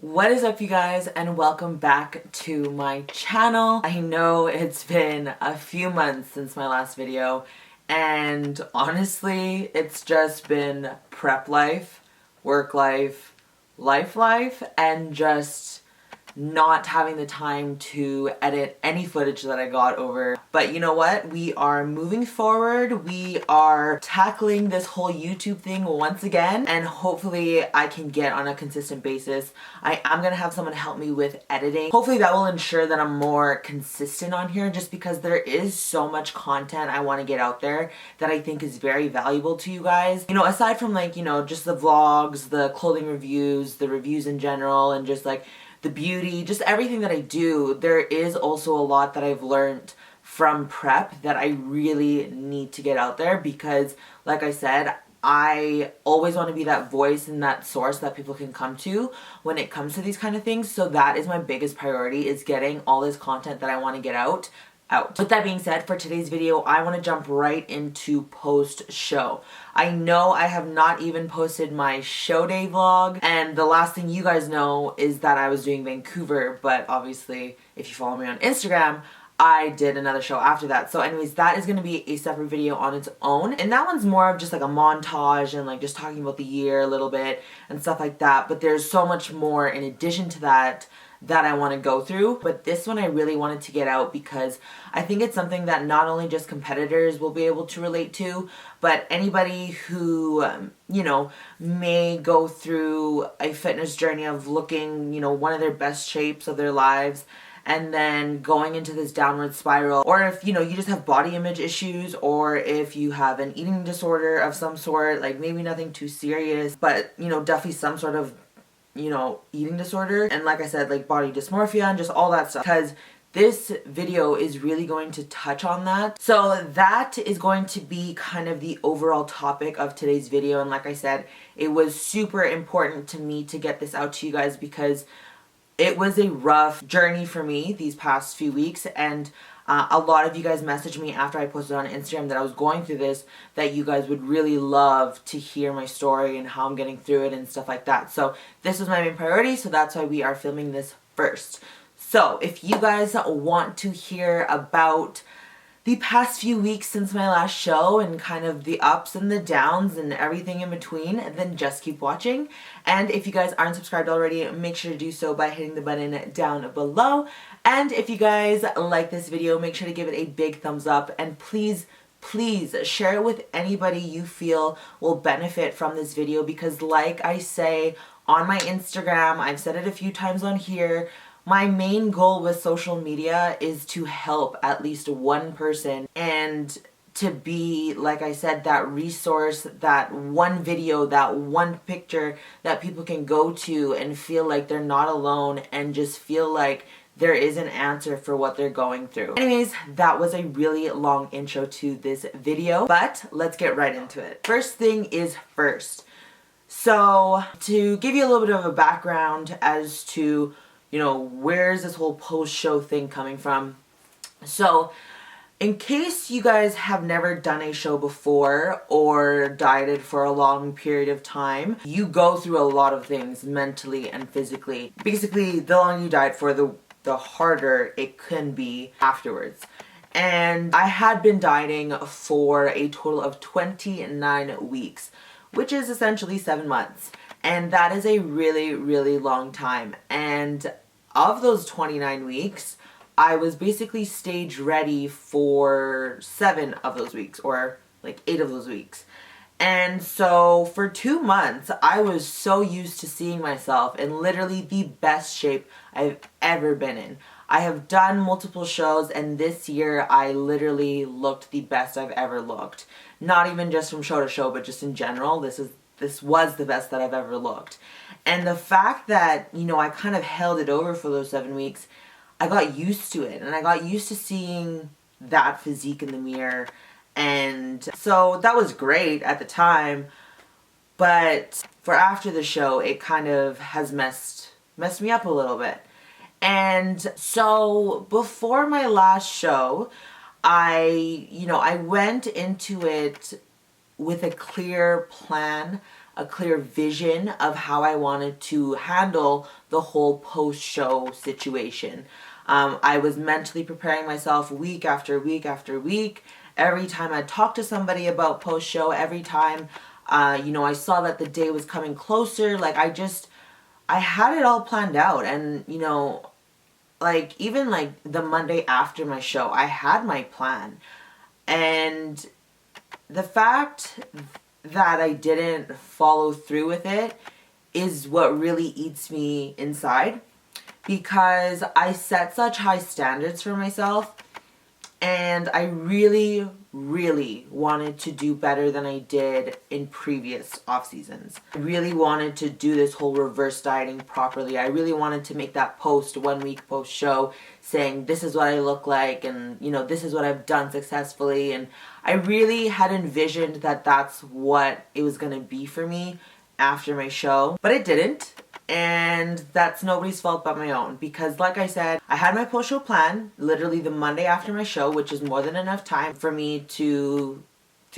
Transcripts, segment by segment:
What is up, you guys, and welcome back to my channel. I know it's been a few months since my last video, and honestly, it's just been prep life, work life, life, and just not having the time to edit any footage that I got over. But you know what? We are moving forward. We are tackling this whole YouTube thing once again, and hopefully I can get on a consistent basis. I am gonna have someone help me with editing. Hopefully that will ensure that I'm more consistent on here, just because there is so much content I want to get out there that I think is very valuable to you guys. You know, aside from like, you know, just the vlogs, the clothing reviews, the reviews in general, and just like the beauty, just everything that I do, there is also a lot that I've learned from prep that I really need to get out there because, like I said, I always want to be that voice and that source that people can come to when it comes to these kind of things. So that is my biggest priority, is getting all this content that I want to get out. With that being said, for today's video, I want to jump right into post-show. I know I have not even posted my show day vlog, and the last thing you guys know is that I was doing Vancouver, but obviously, if you follow me on Instagram, I did another show after that. So anyways, that is going to be a separate video on its own, and that one's more of just like a montage and like just talking about the year a little bit and stuff like that, but there's so much more in addition to that I want to go through. But this one I really wanted to get out because I think it's something that not only just competitors will be able to relate to, but anybody who, you know, may go through a fitness journey of looking, you know, one of their best shapes of their lives and then going into this downward spiral, or if, you know, you just have body image issues, or if you have an eating disorder of some sort, like maybe nothing too serious, but, you know, definitely some sort of, you know, eating disorder, and like I said, like body dysmorphia and just all that stuff, because this video is really going to touch on that. So that is going to be kind of the overall topic of today's video, and like I said, it was super important to me to get this out to you guys because it was a rough journey for me these past few weeks, and a lot of you guys messaged me after I posted on Instagram that I was going through this, that you guys would really love to hear my story and how I'm getting through it and stuff like that. So this was my main priority, so that's why we are filming this first. So if you guys want to hear about the past few weeks since my last show and kind of the ups and the downs and everything in between, then just keep watching. And if you guys aren't subscribed already, make sure to do so by hitting the button down below. And if you guys like this video, make sure to give it a big thumbs up, and please share it with anybody you feel will benefit from this video, because like I say on my Instagram, I've said it a few times on here, my main goal with social media is to help at least one person and to be, like I said, that resource, that one video, that one picture that people can go to and feel like they're not alone and just feel like there is an answer for what they're going through. Anyways, that was a really long intro to this video, but let's get right into it. First thing is first. So to give you a little bit of a background as to, you know, where's this whole post-show thing coming from. So in case you guys have never done a show before or dieted for a long period of time, you go through a lot of things mentally and physically. Basically, the longer you diet for, the harder it can be afterwards. And I had been dieting for a total of 29 weeks, which is essentially 7 months. And that is a really, really long time. And of those 29 weeks, I was basically stage ready for 7 of those weeks, or like 8 of those weeks. And so for 2 months, I was so used to seeing myself in literally the best shape I've ever been in. I have done multiple shows, and this year I literally looked the best I've ever looked. Not even just from show to show, but just in general. This was the best that I've ever looked. And the fact that, you know, I kind of held it over for those 7 weeks, I got used to it, and I got used to seeing that physique in the mirror. And so that was great at the time, but for after the show, it kind of has messed me up a little bit. And so before my last show, I went into it with a clear plan a clear vision of how I wanted to handle the whole post-show situation. I was mentally preparing myself week after week after week. Every time I talked to somebody about post-show, every time, I saw that the day was coming closer, like I had it all planned out. And, like even like the Monday after my show, I had my plan. And the fact that I didn't follow through with it is what really eats me inside, because I set such high standards for myself, and I really, really wanted to do better than I did in previous off seasons. I really wanted to do this whole reverse dieting properly. I really wanted to make that post 1 week post show saying this is what I look like, and this is what I've done successfully. And I really had envisioned that that's what it was going to be for me after my show, but it didn't. And that's nobody's fault but my own, because like I said, I had my post-show plan literally the Monday after my show, which is more than enough time for me to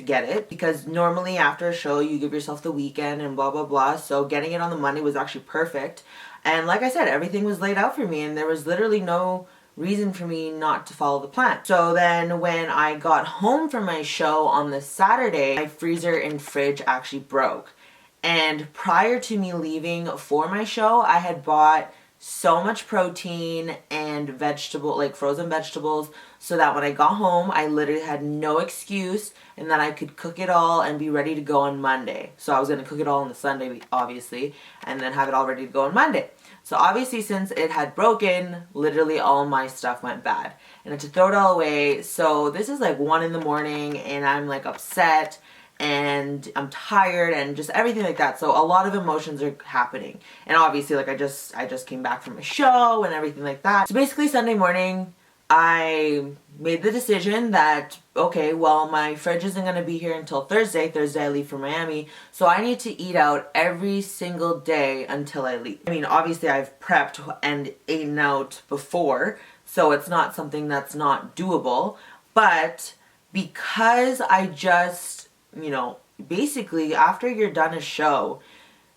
get it, because normally after a show you give yourself the weekend and blah blah blah. So getting it on the Monday was actually perfect. And like I said, everything was laid out for me, and there was literally no reason for me not to follow the plan. So then when I got home from my show on the Saturday, my freezer and fridge actually broke. And prior to me leaving for my show, I had bought so much protein and frozen vegetables, so that when I got home, I literally had no excuse, and that I could cook it all and be ready to go on Monday. So I was going to cook it all on the Sunday, obviously, and then have it all ready to go on Monday. So obviously, since it had broken, literally all my stuff went bad, and I had to throw it all away. So this is like 1 in the morning, and I'm like upset, and I'm tired, and just everything like that. So a lot of emotions are happening. And obviously, like I just came back from a show and everything like that. So basically Sunday morning, I made the decision that, okay, well, my fridge isn't going to be here until Thursday. Thursday I leave for Miami. So I need to eat out every single day until I leave. I mean, obviously I've prepped and eaten out before, so it's not something that's not doable. But because I just, basically after you're done a show,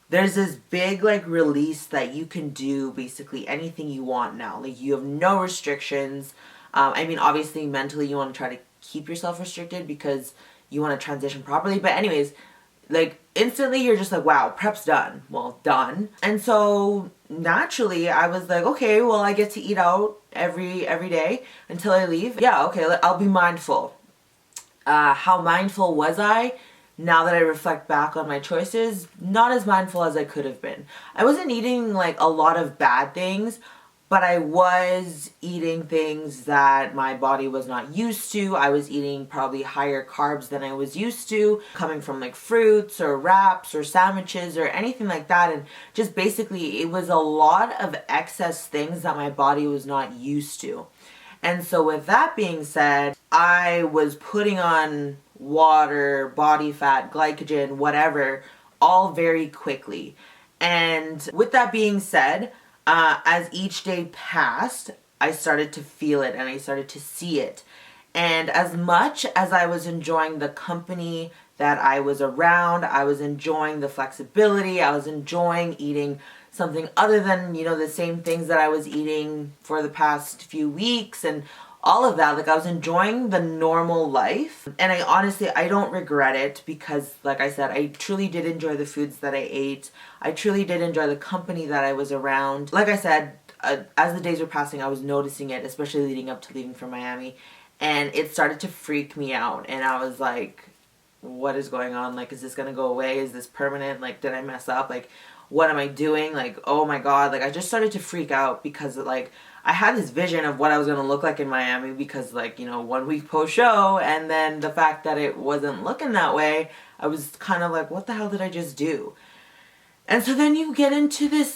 there's this big like release that you can do basically anything you want now. Like you have no restrictions. I mean, obviously mentally you want to try to keep yourself restricted because you want to transition properly. But anyways, like instantly you're just like, wow, prep's done. Well, done. And so naturally I was like, okay, well, I get to eat out every day until I leave. Yeah, okay, I'll be mindful. How mindful was I? Now that I reflect back on my choices, not as mindful as I could have been. I wasn't eating like a lot of bad things, but I was eating things that my body was not used to. I was eating probably higher carbs than I was used to, coming from like fruits or wraps or sandwiches or anything like that. And just basically it was a lot of excess things that my body was not used to. And so with that being said, I was putting on water, body fat, glycogen, whatever, all very quickly. And with that being said, as each day passed, I started to feel it and I started to see it. And as much as I was enjoying the company that I was around, I was enjoying the flexibility, I was enjoying eating something other than, the same things that I was eating for the past few weeks and all of that. Like I was enjoying the normal life, and I don't regret it, because like I said, I truly did enjoy the foods that I ate. I truly did enjoy the company that I was around. Like I said, as the days were passing, I was noticing it, especially leading up to leaving for Miami, and it started to freak me out. And I was like, what is going on? Like, is this gonna go away? Is this permanent? Like, did I mess up? Like, what am I doing? Like, oh my God. Like, I just started to freak out because like I had this vision of what I was going to look like in Miami, because like, 1 week post show, and then the fact that it wasn't looking that way, I was kind of like, what the hell did I just do? And so then you get into this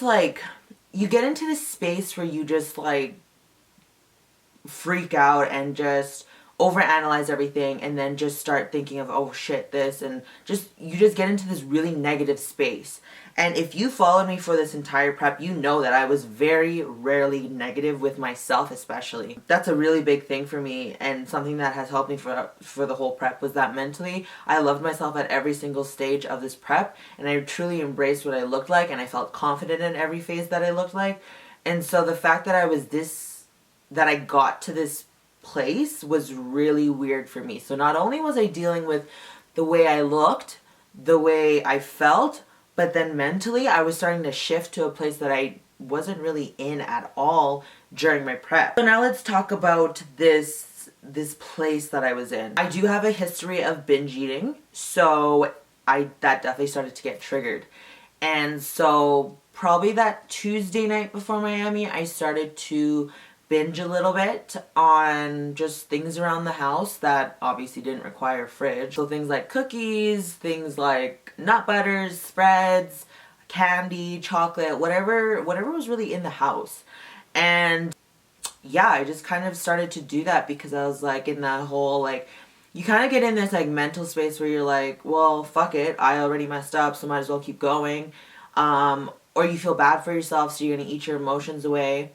space where you just like freak out and just overanalyze everything and then just start thinking of, oh shit, this, and you just get into this really negative space. And if you followed me for this entire prep, you know that I was very rarely negative with myself, especially. That's a really big thing for me, and something that has helped me for the whole prep was that mentally I loved myself at every single stage of this prep, and I truly embraced what I looked like, and I felt confident in every phase that I looked like. And so the fact that I got to this place was really weird for me. So not only was I dealing with the way I looked, the way I felt, but then mentally I was starting to shift to a place that I wasn't really in at all during my prep. So now let's talk about this place that I was in. I do have a history of binge eating, so that definitely started to get triggered. And so probably that Tuesday night before Miami, I started to binge a little bit on just things around the house that obviously didn't require a fridge. So things like cookies, things like nut butters, spreads, candy, chocolate, whatever was really in the house. And yeah, I just kind of started to do that because I was like in that whole like, you kind of get in this like mental space where you're like, well, fuck it, I already messed up, so might as well keep going. Or you feel bad for yourself, so you're gonna eat your emotions away.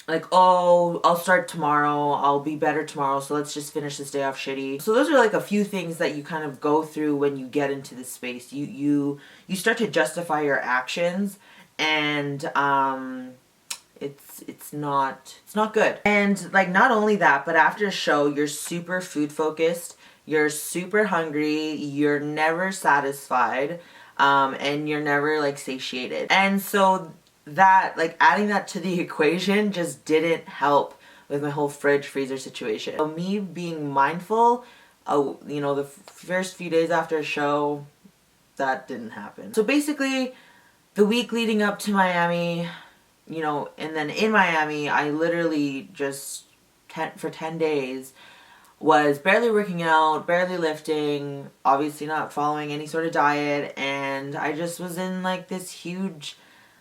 Like, oh, I'll start tomorrow, I'll be better tomorrow, so let's just finish this day off shitty. So those are like a few things that you kind of go through when you get into this space. You start to justify your actions, and it's not good. And like, not only that, but after a show, you're super food focused, you're super hungry, you're never satisfied, and you're never like satiated. And so that, like, adding that to the equation just didn't help with my whole fridge freezer situation. So me being mindful, you know, the first few days after a show, that didn't happen. So basically, the week leading up to Miami, you know, and then in Miami, I literally just, for 10 days, was barely working out, barely lifting, obviously not following any sort of diet, and I just was in like this huge,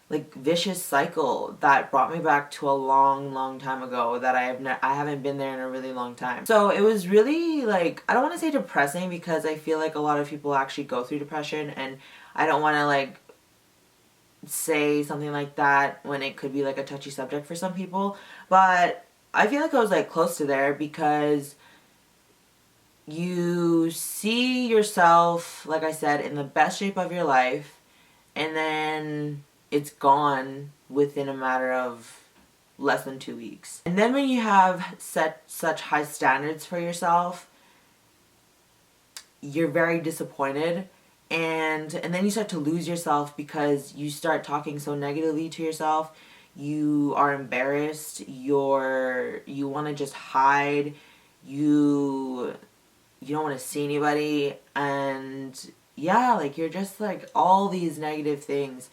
like, vicious cycle that brought me back to a long time ago that I haven't been there in a really long time. So it was really, like, I don't want to say depressing because I feel like a lot of people actually go through depression, and I don't want to like say something like that when it could be like a touchy subject for some people, but I feel like I was like close to there because you see yourself, like I said, in the best shape of your life, and then it's gone within a matter of less than 2 weeks. And then when you have set such high standards for yourself, you're very disappointed, and then you start to lose yourself because you start talking so negatively to yourself. You are embarrassed, you want to just hide, you don't want to see anybody, and yeah, like, you're just like all these negative things.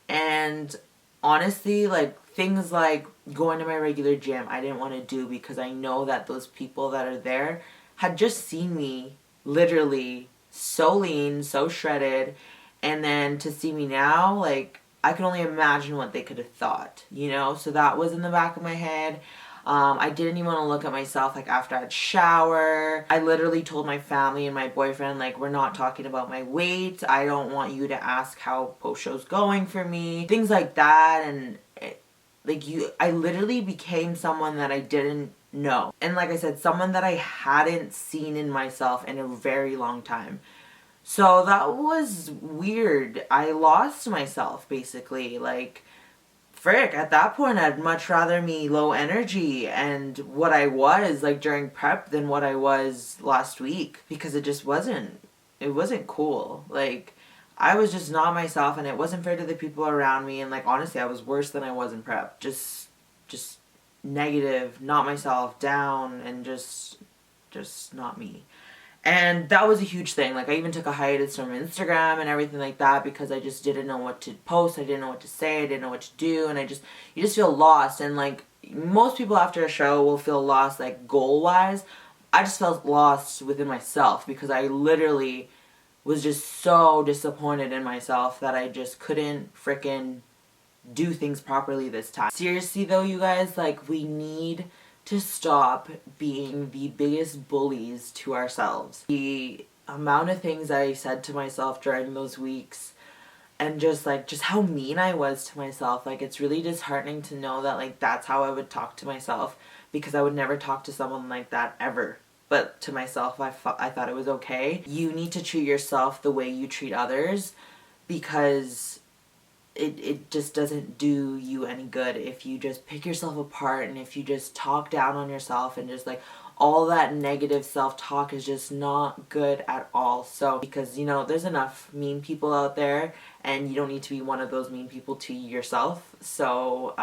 And honestly, like, things like going to my regular gym, I didn't want to do because I know that those people that are there had just seen me literally so lean, so shredded, and then to see me now, like, I can only imagine what they could have thought, you know? So that was in the back of my head. I didn't even want to look at myself, like, after I'd shower. I literally told my family and my boyfriend, like, we're not talking about my weight. I don't want you to ask how post-show's going for me. Things like that. And I literally became someone that I didn't know. And like I said, someone that I hadn't seen in myself in a very long time. So that was weird. I lost myself, basically. Like, frick, at that point I'd much rather me low energy and what I was like during prep than what I was last week, because it wasn't cool. Like, I was just not myself, and it wasn't fair to the people around me, and like, honestly, I was worse than I was in prep. Just negative, not myself, down, and just not me. And that was a huge thing. Like, I even took a hiatus from Instagram and everything like that because I just didn't know what to post. I didn't know what to say. I didn't know what to do. And you just feel lost. And like, most people after a show will feel lost, like, goal-wise. I just felt lost within myself because I literally was just so disappointed in myself that I just couldn't frickin' do things properly this time. Seriously though, you guys, like, we need to stop being the biggest bullies to ourselves. The amount of things I said to myself during those weeks, and just how mean I was to myself, like, it's really disheartening to know that, like, that's how I would talk to myself, because I would never talk to someone like that ever. But to myself, I thought it was okay. You need to treat yourself the way you treat others, because it just doesn't do you any good if you just pick yourself apart, and if you just talk down on yourself, and just, like, all that negative self-talk is just not good at all. So, because, you know, there's enough mean people out there, and you don't need to be one of those mean people to yourself. So,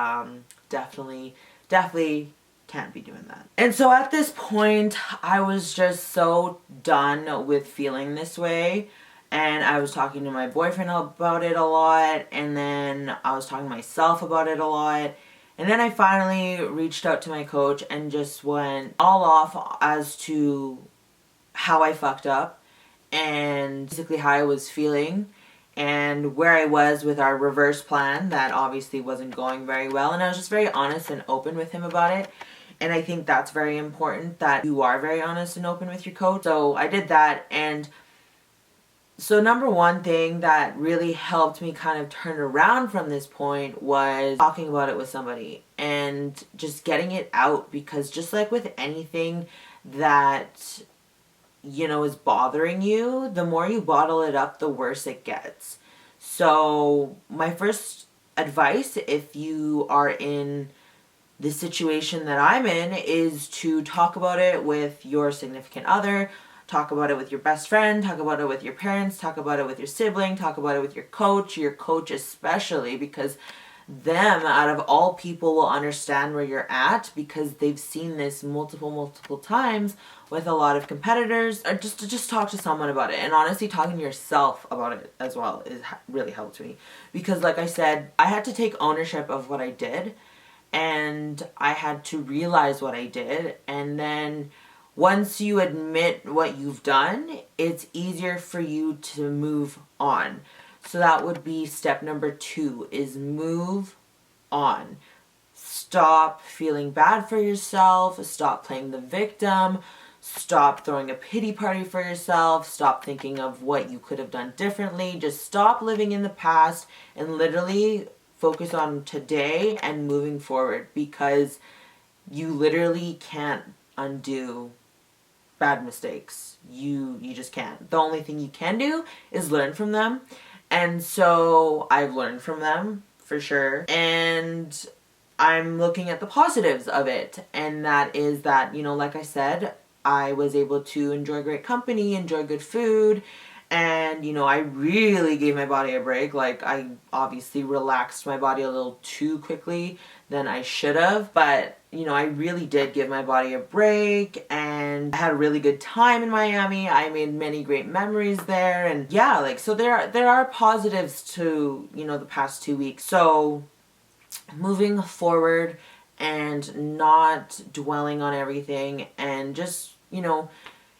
definitely can't be doing that. And so at this point, I was just so done with feeling this way. And I was talking to my boyfriend about it a lot, and then I was talking to myself about it a lot. And then I finally reached out to my coach and just went all off as to how I fucked up, and basically how I was feeling, and where I was with our reverse plan that obviously wasn't going very well. And I was just very honest and open with him about it. And I think that's very important, that you are very honest and open with your coach. So I did that, and so number one thing that really helped me kind of turn around from this point was talking about it with somebody and just getting it out. Because just like with anything that, you know, is bothering you, the more you bottle it up, the worse it gets. So my first advice, if you are in the situation that I'm in, is to talk about it with your significant other. Talk about it with your best friend, talk about it with your parents, talk about it with your sibling, talk about it with your coach especially, because them, out of all people, will understand where you're at, because they've seen this multiple times with a lot of competitors. Or just talk to someone about it. And honestly, talking to yourself about it as well really helped me, because like I said, I had to take ownership of what I did, and I had to realize what I did. And then once you admit what you've done, it's easier for you to move on. So that would be step number 2, is move on. Stop feeling bad for yourself. Stop playing the victim. Stop throwing a pity party for yourself. Stop thinking of what you could have done differently. Just stop living in the past and literally focus on today and moving forward, because you literally can't undo bad mistakes. You just can't. The only thing you can do is learn from them. And so I've learned from them for sure. And I'm looking at the positives of it. And that is that, you know, like I said, I was able to enjoy great company, enjoy good food. And, you know, I really gave my body a break. Like, I obviously relaxed my body a little too quickly than I should have. But, you know, I really did give my body a break, and I had a really good time in Miami. I made many great memories there. And yeah, like, so there are positives to, you know, the past 2 weeks. So moving forward and not dwelling on everything, and just, you know,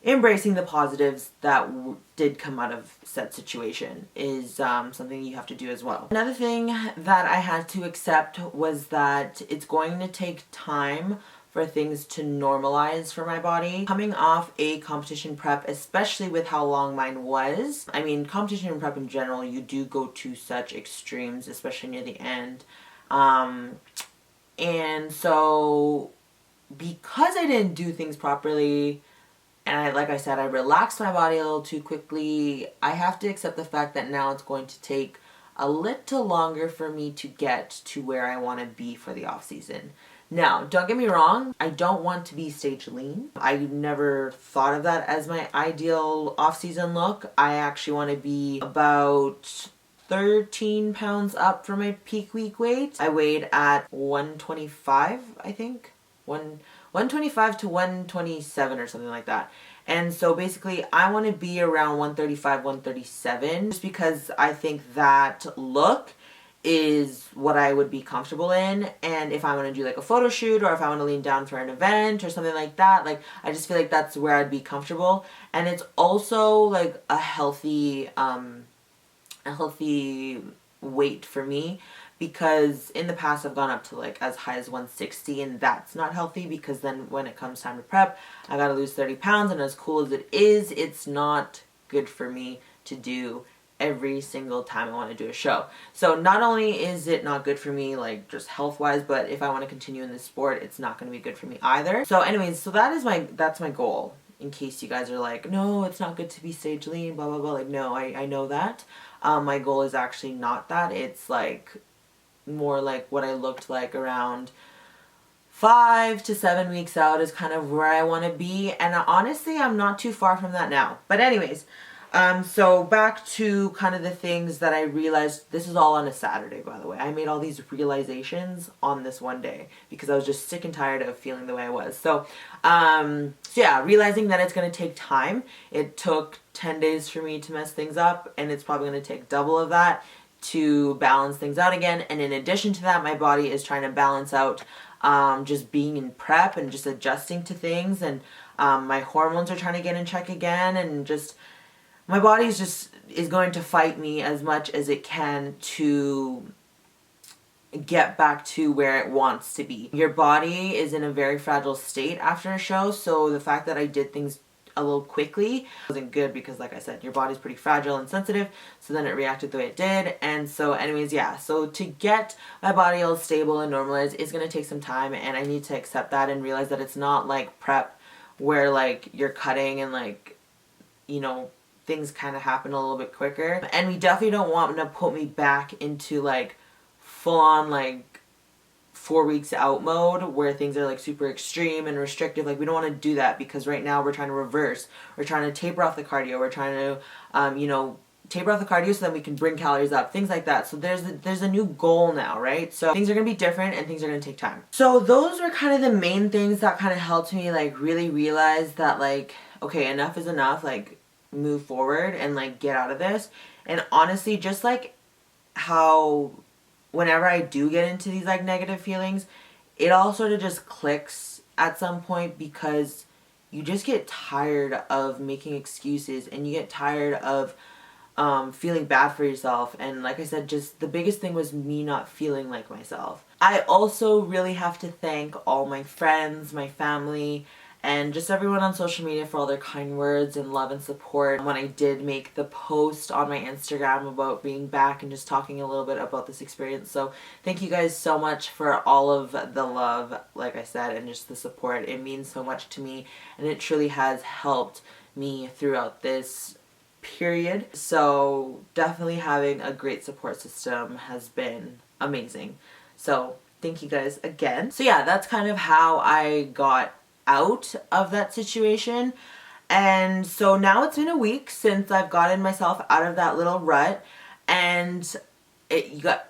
embracing the positives that did come out of said situation is something you have to do as well. Another thing that I had to accept was that it's going to take time for things to normalize for my body. Coming off a competition prep, especially with how long mine was. I mean, competition prep in general, you do go to such extremes, especially near the end. And so because I didn't do things properly, and like I said, I relaxed my body a little too quickly, I have to accept the fact that now it's going to take a little longer for me to get to where I want to be for the off season. Now, don't get me wrong, I don't want to be stage lean. I never thought of that as my ideal off-season look. I actually want to be about 13 pounds up from my peak week weight. I weighed at 125, I think. 125 to 127 or something like that. And so basically I want to be around 135, 137, just because I think that look is what I would be comfortable in. And if I want to do like a photo shoot, or if I want to lean down for an event or something like that, like, I just feel like that's where I'd be comfortable. And it's also like a healthy weight for me, because in the past I've gone up to like as high as 160, and that's not healthy because then when it comes time to prep, I gotta lose 30 pounds, and as cool as it is, it's not good for me to do every single time I want to do a show. So not only is it not good for me like just health wise, but if I want to continue in this sport, it's not going to be good for me either. So anyways, so that's my goal, in case you guys are like, no, it's not good to be stage lean, blah blah blah. Like, no, I know that. My goal is actually not that. It's like more like what I looked like around 5 to 7 weeks out is kind of where I want to be, and honestly I'm not too far from that now. But anyways, so back to kind of the things that I realized. This is all on a Saturday, by the way. I made all these realizations on this one day because I was just sick and tired of feeling the way I was. So yeah, realizing that it's going to take time. It took 10 days for me to mess things up, and it's probably going to take double of that to balance things out again. And in addition to that, my body is trying to balance out just being in prep and just adjusting to things, and my hormones are trying to get in check again, and just my body is going to fight me as much as it can to get back to where it wants to be. Your body is in a very fragile state after a show, so the fact that I did things a little quickly wasn't good because, like I said, your body's pretty fragile and sensitive, so then it reacted the way it did. And so anyways, yeah, so to get my body all stable and normalized, it's going to take some time, and I need to accept that and realize that it's not like prep where like you're cutting and like, you know, things kind of happen a little bit quicker. And we definitely don't want to put me back into like full on like 4 weeks out mode where things are like super extreme and restrictive. Like, we don't want to do that because right now we're trying to reverse. We're trying to taper off the cardio. We're trying to, you know, taper off the cardio so that we can bring calories up, things like that. So there's a new goal now, right? So things are going to be different and things are going to take time. So those were kind of the main things that kind of helped me like really realize that like, okay, enough is enough. Like, move forward and like get out of this. And honestly, just like how whenever I do get into these like negative feelings, it all sort of just clicks at some point because you just get tired of making excuses, and you get tired of feeling bad for yourself. And like I said, just the biggest thing was me not feeling like myself. I also really have to thank all my friends, my family, and just everyone on social media for all their kind words and love and support when I did make the post on my Instagram about being back and just talking a little bit about this experience. So thank you guys so much for all of the love, like I said, and just the support. It means so much to me, and it truly has helped me throughout this period. So definitely having a great support system has been amazing. So thank you guys again. So yeah, that's kind of how I got out of that situation. And so now it's been a week since I've gotten myself out of that little rut, and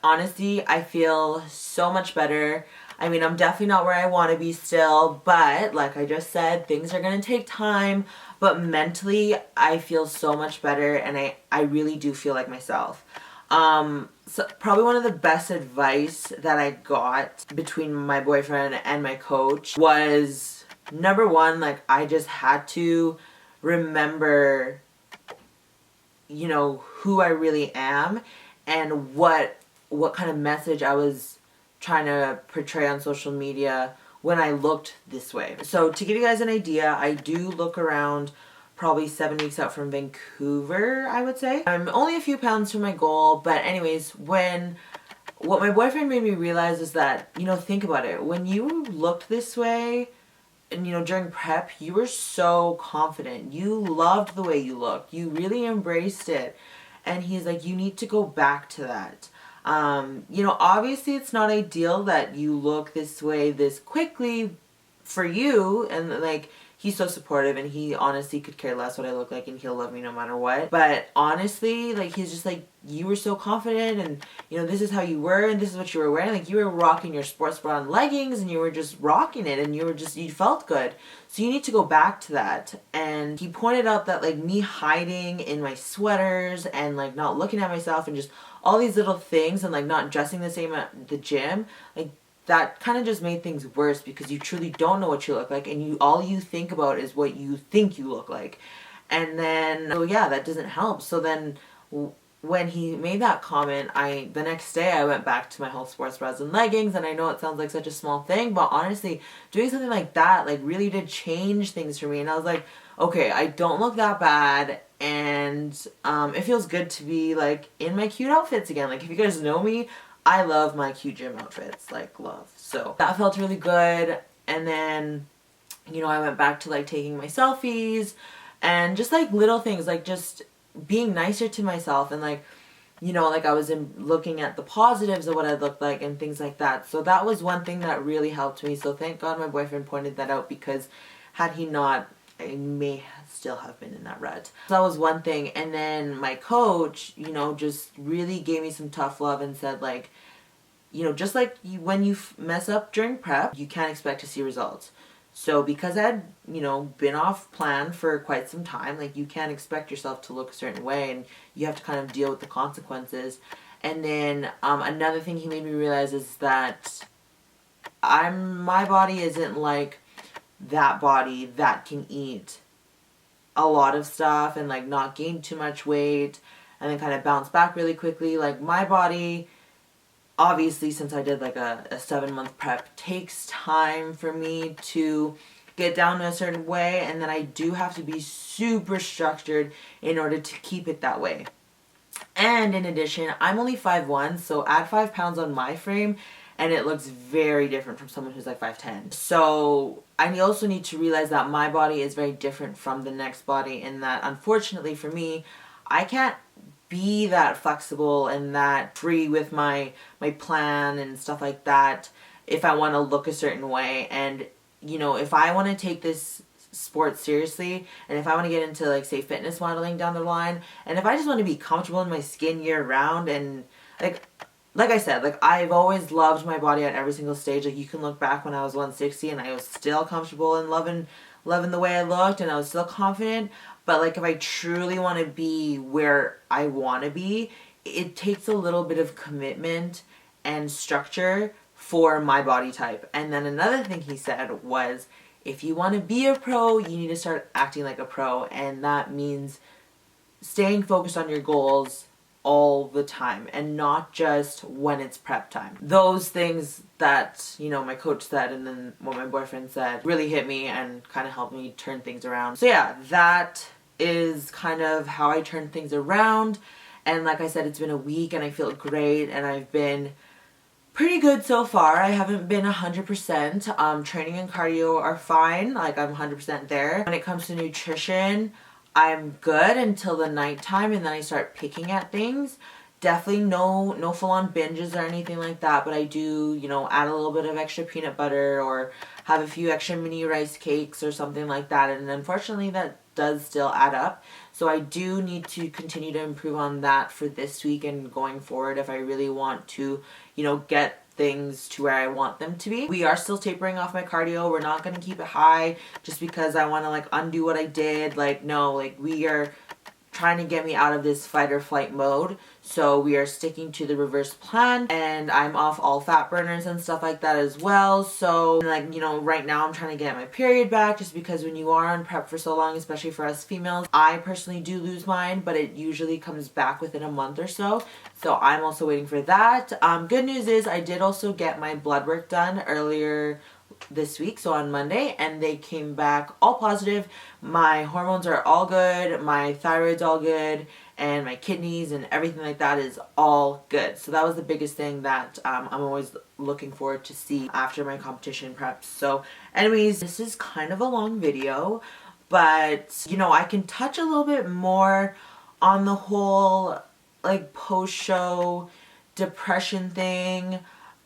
honestly, I feel so much better. I mean, I'm definitely not where I want to be still, but like I just said, things are going to take time, but mentally I feel so much better, and I really do feel like myself. So probably one of the best advice that I got between my boyfriend and my coach was, number one, like, I just had to remember, you know, who I really am and what kind of message I was trying to portray on social media when I looked this way. So to give you guys an idea, I do look around probably 7 weeks out from Vancouver, I would say. I'm only a few pounds from my goal, but anyways, what my boyfriend made me realize is that, you know, think about it. When you looked this way, and you know, during prep, you were so confident. You loved the way you looked. You really embraced it. And he's like, you need to go back to that. You know, obviously it's not ideal that you look this way this quickly for you, and like, he's so supportive, and he honestly could care less what I look like, and he'll love me no matter what. But honestly, like, he's just like, you were so confident, and you know, this is how you were, and this is what you were wearing. Like, you were rocking your sports bra and leggings, and you were just rocking it, and you felt good. So you need to go back to that. And he pointed out that like me hiding in my sweaters and like not looking at myself and just all these little things, and like not dressing the same at the gym, like, that kind of just made things worse because you truly don't know what you look like, and all you think about is what you think you look like. And then, oh yeah, that doesn't help. So then when he made that comment, the next day I went back to my whole sports bras and leggings, and I know it sounds like such a small thing, but honestly, doing something like that like really did change things for me. And I was like, okay, I don't look that bad, and it feels good to be like in my cute outfits again. Like, if you guys know me, I love my cute gym outfits, like love. So that felt really good. And then, you know, I went back to like taking my selfies and just like little things, like just being nicer to myself, and like, you know, like I was looking at the positives of what I looked like and things like that. So that was one thing that really helped me. So thank God my boyfriend pointed that out, because had he not, I may still have been in that rut. So that was one thing. And then my coach, you know, just really gave me some tough love and said, like, you know, just like when you mess up during prep, you can't expect to see results. So because I had, you know, been off plan for quite some time, like, you can't expect yourself to look a certain way, and you have to kind of deal with the consequences. And then another thing he made me realize is that my body isn't like that body that can eat a lot of stuff and like not gain too much weight and then kind of bounce back really quickly. Like, my body, obviously, since I did like a 7-month prep, takes time for me to get down to a certain way, and then I do have to be super structured in order to keep it that way. And in addition, I'm only 5'1", so add 5 pounds on my frame and it looks very different from someone who's like 5'10". So I also need to realize that my body is very different from the next body, and that unfortunately for me, I can't be that flexible and that free with my plan and stuff like that if I want to look a certain way. And, you know, if I want to take this sport seriously, and if I want to get into, like, say, fitness modeling down the line, and if I just want to be comfortable in my skin year round, and like I said, like, I've always loved my body at every single stage. Like, you can look back when I was 160 and I was still comfortable and loving the way I looked, and I was still confident. But like, if I truly want to be where I want to be, it takes a little bit of commitment and structure for my body type. And then another thing he said was, if you want to be a pro, you need to start acting like a pro. And that means staying focused on your goals all the time and not just when it's prep time. Those things that, you know, my coach said and then what my boyfriend said really hit me and kind of helped me turn things around. So yeah, that is kind of how I turned things around. And like I said, it's been a week and I feel great, and I've been pretty good so far. I haven't been 100%. Training and cardio are fine. Like, I'm 100% there. When it comes to nutrition, I'm good until the nighttime, and then I start picking at things. Definitely no full-on binges or anything like that, but I do, you know, add a little bit of extra peanut butter or have a few extra mini rice cakes or something like that, and unfortunately that does still add up. So I do need to continue to improve on that for this week and going forward if I really want to, you know, get things to where I want them to be. We are still tapering off my cardio. We're not going to keep it high just because I want to like undo what I did. Like, no, like, we are trying to get me out of this fight or flight mode. So we are sticking to the reverse plan, and I'm off all fat burners and stuff like that as well. So, like, you know, right now I'm trying to get my period back, just because when you are on prep for so long, especially for us females, I personally do lose mine, but it usually comes back within a month or so. So I'm also waiting for that. Good news is I did also get my blood work done earlier this week, so on Monday, and they came back all positive. My hormones are all good, my thyroid's all good, and my kidneys and everything like that is all good. So that was the biggest thing that I'm always looking forward to see after my competition preps. So anyways, this is kind of a long video, but you know, I can touch a little bit more on the whole like post-show depression thing,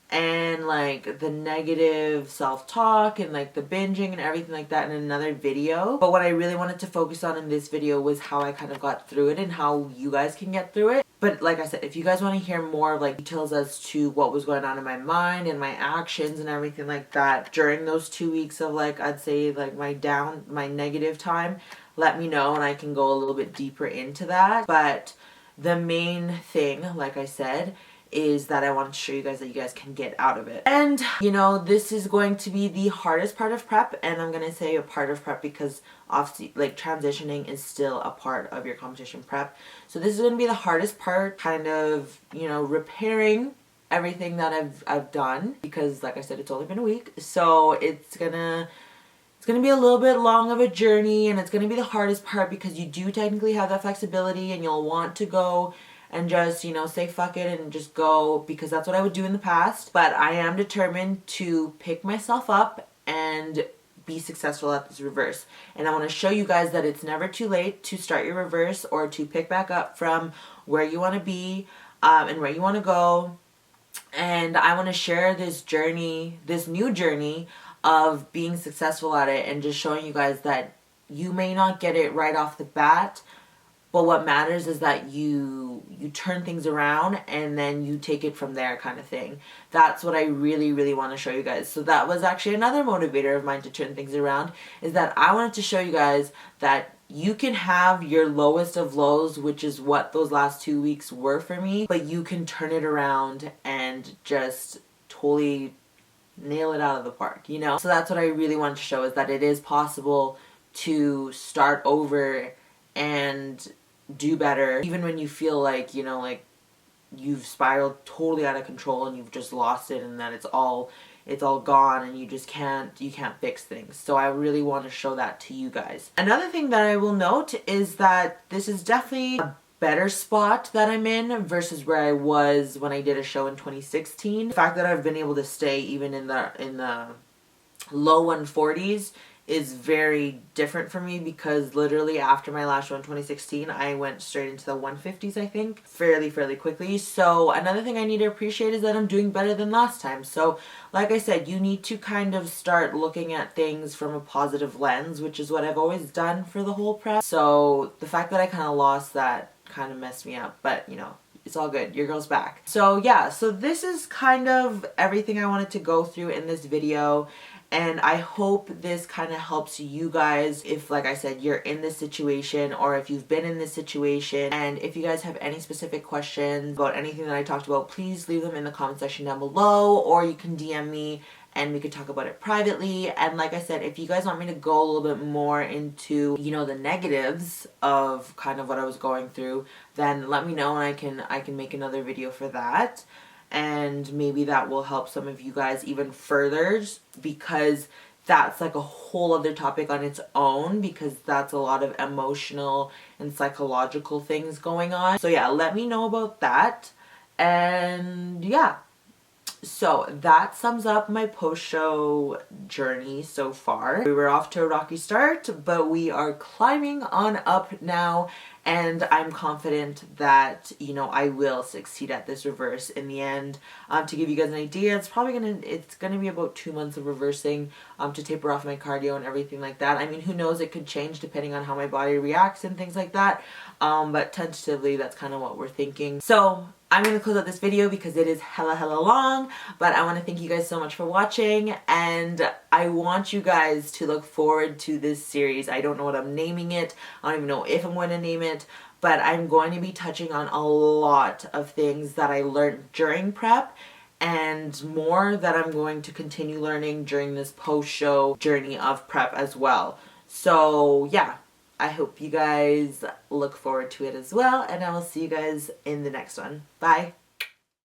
and like the negative self-talk and like the binging and everything like that in another video. But what I really wanted to focus on in this video was how I kind of got through it and how you guys can get through it. But like I said, if you guys want to hear more like details as to what was going on in my mind and my actions and everything like that during those 2 weeks of like, I'd say like my negative time, let me know and I can go a little bit deeper into that. But the main thing, like I said, is that I want to show you guys that you guys can get out of it. And you know, this is going to be the hardest part of prep, and I'm gonna say a part of prep because obviously like transitioning is still a part of your competition prep. So this is gonna be the hardest part, kind of, you know, repairing everything that I've done, because like I said, it's only been a week. So it's gonna be a little bit long of a journey, and it's gonna be the hardest part because you do technically have that flexibility and you'll want to go and just, you know, say fuck it and just go, because that's what I would do in the past. But I am determined to pick myself up and be successful at this reverse. And I want to show you guys that it's never too late to start your reverse or to pick back up from where you want to be and where you want to go. And I want to share this journey, this new journey of being successful at it, and just showing you guys that you may not get it right off the bat, but what matters is that you turn things around and then you take it from there, kind of thing. That's what I really, really want to show you guys. So that was actually another motivator of mine to turn things around, is that I wanted to show you guys that you can have your lowest of lows, which is what those last 2 weeks were for me, but you can turn it around and just totally nail it out of the park, you know? So that's what I really want to show, is that it is possible to start over and do better, even when you feel like, you know, like you've spiraled totally out of control and you've just lost it, and that it's all gone and you can't fix things. So I really want to show that to you guys. Another thing that I will note is that this is definitely a better spot that I'm in versus where I was when I did a show in 2016. The fact that I've been able to stay even in the low 140s is very different for me, because literally after my last show in 2016 I went straight into the 150s, I think, fairly quickly. So another thing I need to appreciate is that I'm doing better than last time. So like I said, you need to kind of start looking at things from a positive lens, which is what I've always done for the whole prep. So the fact that I kind of lost that kind of messed me up, but you know, it's all good. Your girl's back. So yeah, so this is kind of everything I wanted to go through in this video. And I hope this kind of helps you guys if, like I said, you're in this situation, or if you've been in this situation. And if you guys have any specific questions about anything that I talked about, please leave them in the comment section down below, or you can DM me and we could talk about it privately. And like I said, if you guys want me to go a little bit more into, you know, the negatives of kind of what I was going through, then let me know and I can make another video for that. And maybe that will help some of you guys even further, because that's like a whole other topic on its own, because that's a lot of emotional and psychological things going on. So yeah, let me know about that. And yeah, so that sums up my post-show journey so far. We were off to a rocky start, but we are climbing on up now, and I'm confident that, you know, I will succeed at this reverse in the end. To give you guys an idea, it's gonna be about 2 months of reversing to taper off my cardio and everything like that. I mean, who knows, it could change depending on how my body reacts and things like that. But tentatively, that's kind of what we're thinking. So I'm going to close out this video because it is hella long, but I want to thank you guys so much for watching, and I want you guys to look forward to this series. I don't know what I'm naming it. I don't even know if I'm going to name it, but I'm going to be touching on a lot of things that I learned during prep, and more that I'm going to continue learning during this post-show journey of prep as well. So yeah, I hope you guys look forward to it as well, and I will see you guys in the next one. Bye!